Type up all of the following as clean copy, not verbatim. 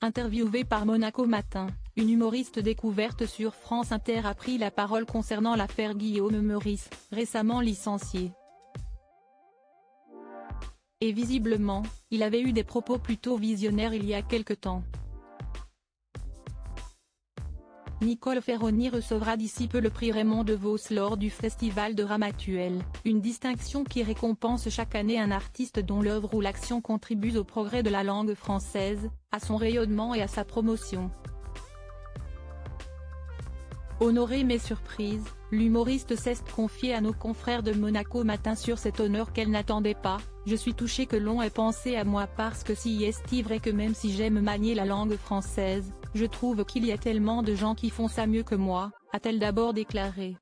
Interviewée par Monaco Matin, une humoriste découverte sur France Inter a pris la parole concernant l'affaire Guillaume Meurice, récemment licencié. Et visiblement, il avait eu des propos plutôt visionnaires il y a quelque temps. Nicole Ferroni recevra d'ici peu le prix Raymond DeVos lors du Festival de Ramatuelle, une distinction qui récompense chaque année un artiste dont l'œuvre ou l'action contribue au progrès de la langue française, à son rayonnement et à sa promotion. Honorée mais surprise, l'humoriste s'est confiée à nos confrères de Monaco Matin sur cet honneur qu'elle n'attendait pas. « Je suis touchée que l'on ait pensé à moi parce que si est vrai que même si j'aime manier la langue française, je trouve qu'il y a tellement de gens qui font ça mieux que moi », a-t-elle d'abord déclaré.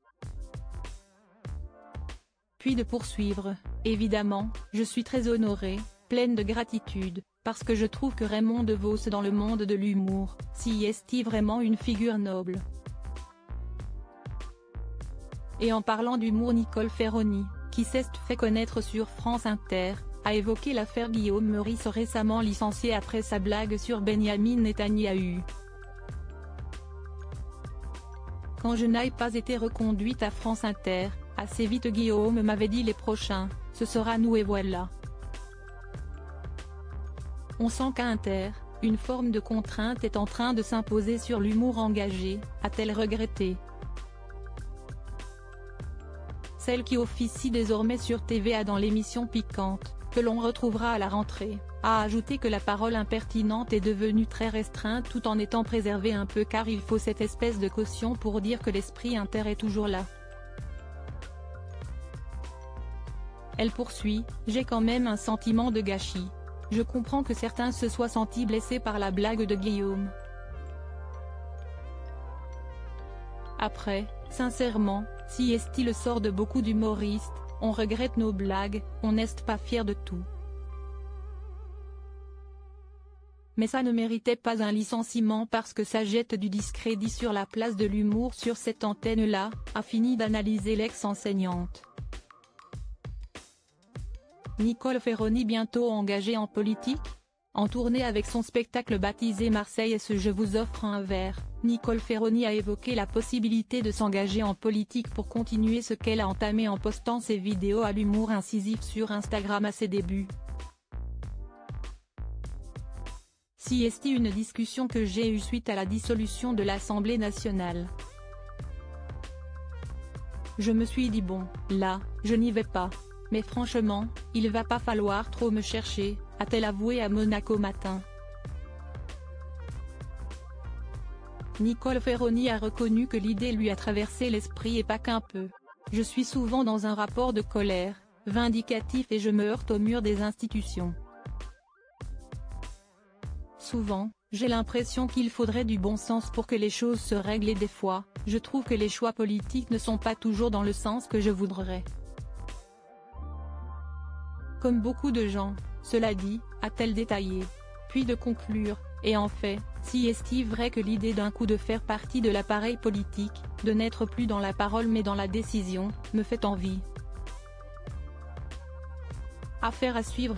Puis de poursuivre, « Évidemment, je suis très honorée, pleine de gratitude, parce que je trouve que Raymond DeVos dans le monde de l'humour, si est vraiment une figure noble. » Et en parlant d'humour, Nicole Ferroni, qui s'est fait connaître sur France Inter, a évoqué l'affaire Guillaume Meurice récemment licencié après sa blague sur Benyamin Netanyahou. « Quand je n'ai pas été reconduite à France Inter, assez vite Guillaume m'avait dit les prochains, ce sera nous et voilà. On sent qu'à Inter, une forme de contrainte est en train de s'imposer sur l'humour engagé », a-t-elle regretté. Celle qui officie désormais sur TVA dans l'émission Piquante, que l'on retrouvera à la rentrée, a ajouté que la parole impertinente est devenue très restreinte tout en étant préservée un peu car il faut cette espèce de caution pour dire que l'esprit inter est toujours là. Elle poursuit, « J'ai quand même un sentiment de gâchis. Je comprends que certains se soient sentis blessés par la blague de Guillaume. Après, sincèrement, si est le sort de beaucoup d'humoristes, on regrette nos blagues, on n'est pas fier de tout. Mais ça ne méritait pas un licenciement parce que ça jette du discrédit sur la place de l'humour sur cette antenne-là », a fini d'analyser l'ex-enseignante. Nicole Ferroni bientôt engagée en politique ? En tournée avec son spectacle baptisé Marseille et ce Je vous offre un verre, Nicole Ferroni a évoqué la possibilité de s'engager en politique pour continuer ce qu'elle a entamé en postant ses vidéos à l'humour incisif sur Instagram à ses débuts. Si est une discussion que j'ai eue suite à la dissolution de l'Assemblée nationale. Je me suis dit bon, là, je n'y vais pas. Mais franchement, il va pas falloir trop me chercher, a-t-elle avoué à Monaco Matin. Nicole Ferroni a reconnu que l'idée lui a traversé l'esprit et pas qu'un peu. « Je suis souvent dans un rapport de colère, vindicatif et je me heurte au mur des institutions. Souvent, j'ai l'impression qu'il faudrait du bon sens pour que les choses se règlent et des fois, je trouve que les choix politiques ne sont pas toujours dans le sens que je voudrais. Comme beaucoup de gens, cela dit, a-t-elle détaillé. Puis de conclure, et en fait, si est vrai que l'idée d'un coup de faire partie de l'appareil politique, de n'être plus dans la parole mais dans la décision, me fait envie. Affaire à suivre.